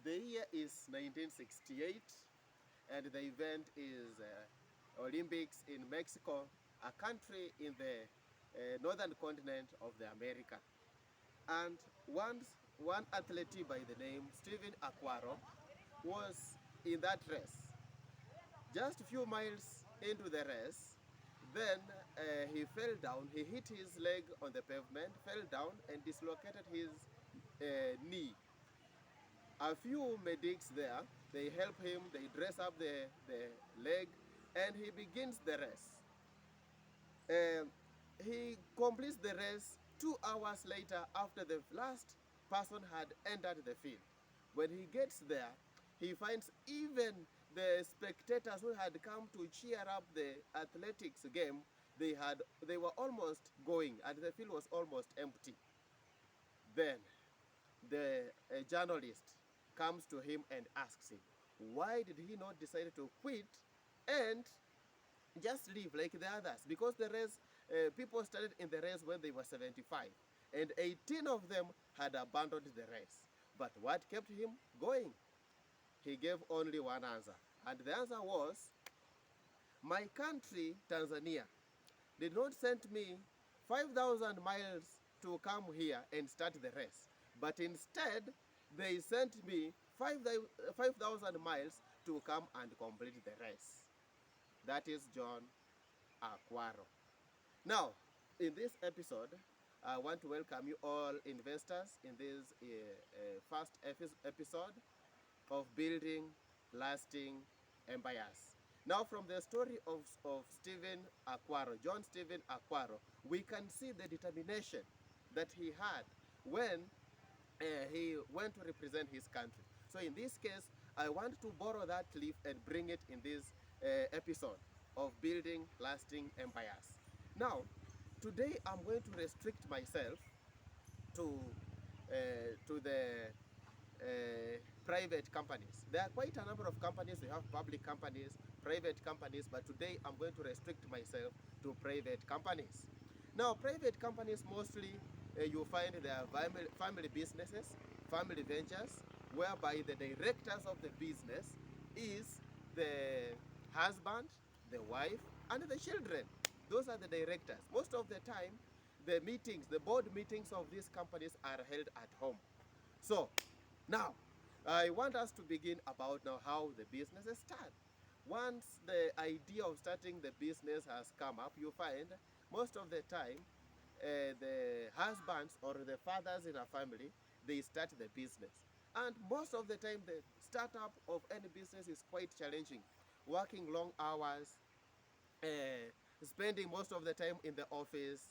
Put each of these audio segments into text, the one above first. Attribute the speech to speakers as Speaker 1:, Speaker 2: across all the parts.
Speaker 1: The year is 1968, and the event is Olympics in Mexico, a country in the northern continent of the America. And one athlete by the name Stephen Akwaro was in that race. Just a few miles into the race, then he fell down. He hit his leg on the pavement, fell down, and dislocated his knee. A few medics there, they help him, they dress up the leg, and he begins the race. He completes the race 2 hours later after the last person had entered the field. When he gets there, he finds even the spectators who had come to cheer up the athletics game, they were almost going, and the field was almost empty. Then the journalist comes to him and asks him, why did he not decide to quit and just leave like the others? Because the race, people started in the race when they were 75, and 18 of them had abandoned the race. But what kept him going? He gave only one answer, and the answer was, my country, Tanzania, did not send me 5,000 miles to come here and start the race, but instead they sent me 5,000 miles to come and complete the race. That is John Akwaro. Now, in this episode, I want to welcome you all investors in this first episode of Building Lasting Empires. Now, from the story of Stephen Akwaro, John Stephen Akwaro, we can see the determination that he had when he went to represent his country. So in this case, I want to borrow that clip and bring it in this episode of Building Lasting Empires. Now, today I'm going to restrict myself to the private companies. There are quite a number of companies. We have public companies, private companies, but today I'm going to restrict myself to private companies. Now, private companies mostly you find their family businesses, family ventures, whereby the directors of the business is the husband, the wife, and the children. Those are the directors. Most of the time, the meetings, the board meetings of these companies are held at home. So, now, I want us to begin about now how the businesses start. Once the idea of starting the business has come up, you find most of the time the husbands or the fathers in a family, they start the business. And most of the time, the startup of any business is quite challenging. Working long hours, spending most of the time in the office.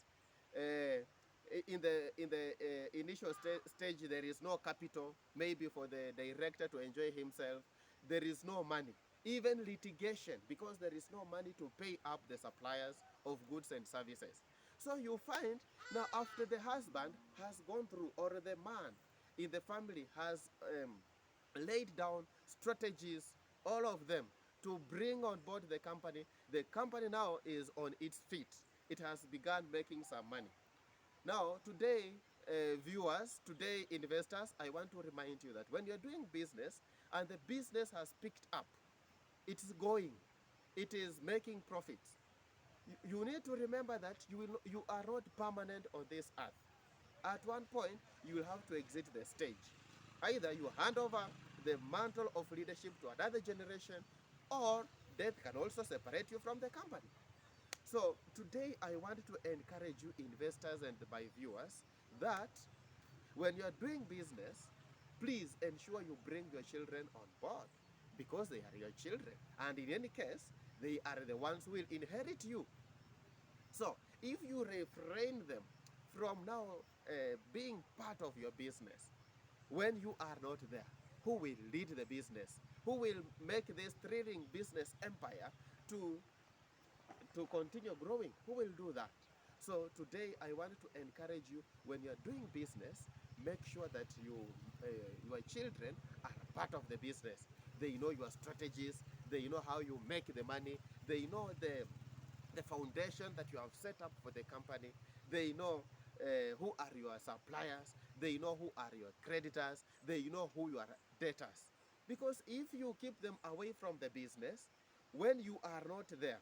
Speaker 1: In the initial stage, there is no capital, maybe for the director to enjoy himself. There is no money, even litigation, because there is no money to pay up the suppliers of goods and services. So you find now, after the husband has gone through, or the man in the family has laid down strategies, all of them, to bring on board the company now is on its feet. It has begun making some money. Now, today, viewers, today, investors, I want to remind you that when you're doing business and the business has picked up, it's going, it is making profits, you need to remember that you are not permanent on this earth. At one point, you will have to exit the stage. Either you hand over the mantle of leadership to another generation, or death can also separate you from the company. So today I want to encourage you, investors and my viewers, that when you're doing business, please ensure you bring your children on board, because they are your children. And in any case, they are the ones who will inherit you. So if you refrain them from now being part of your business, when you are not there, who will lead the business? Who will make this thrilling business empire to continue growing? Who will do that? So today I want to encourage you, when you're doing business, make sure that your children are part of the business. They know your strategies, they know how you make the money, they know the foundation that you have set up for the company, they know who are your suppliers, They know who are your creditors. They know who your debtors. Because if you keep them away from the business, when you are not there,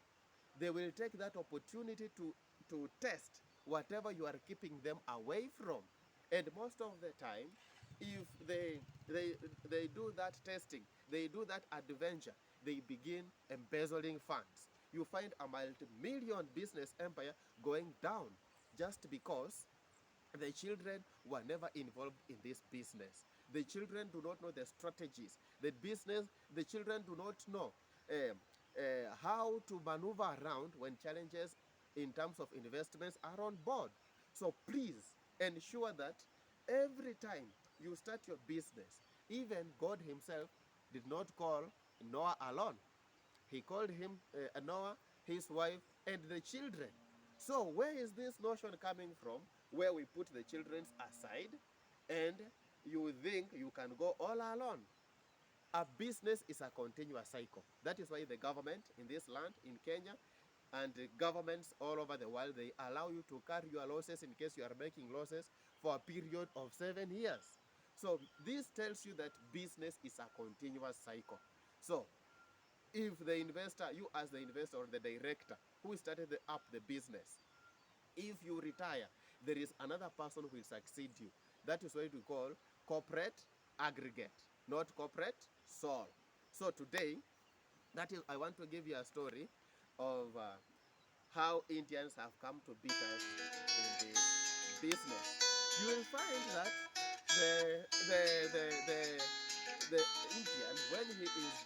Speaker 1: they will take that opportunity to test whatever you are keeping them away from. And most of the time, if they do that testing, they do that adventure, they begin embezzling funds. You find a multi-million business empire going down just because the children were never involved in this business. The children do not know the strategies. The children do not know how to maneuver around when challenges in terms of investments are on board. So please ensure that every time you start your business, even God himself did not call Noah alone. He called him Noah, his wife, and the children. So where is this notion coming from, where we put the children aside and you think you can go all alone? A business is a continuous cycle. That is why the government in this land, in Kenya, and governments all over the world, they allow you to carry your losses in case you are making losses for a period of 7 years. So this tells you that business is a continuous cycle. So if the investor, you as the investor or the director who started up the business, if you retire, there is another person who will succeed you. That is what we call corporate aggregate, not corporate soul. So today, that is, I want to give you a story of how Indians have come to beat us in this business. You will find that the the the the, the Indian, when he is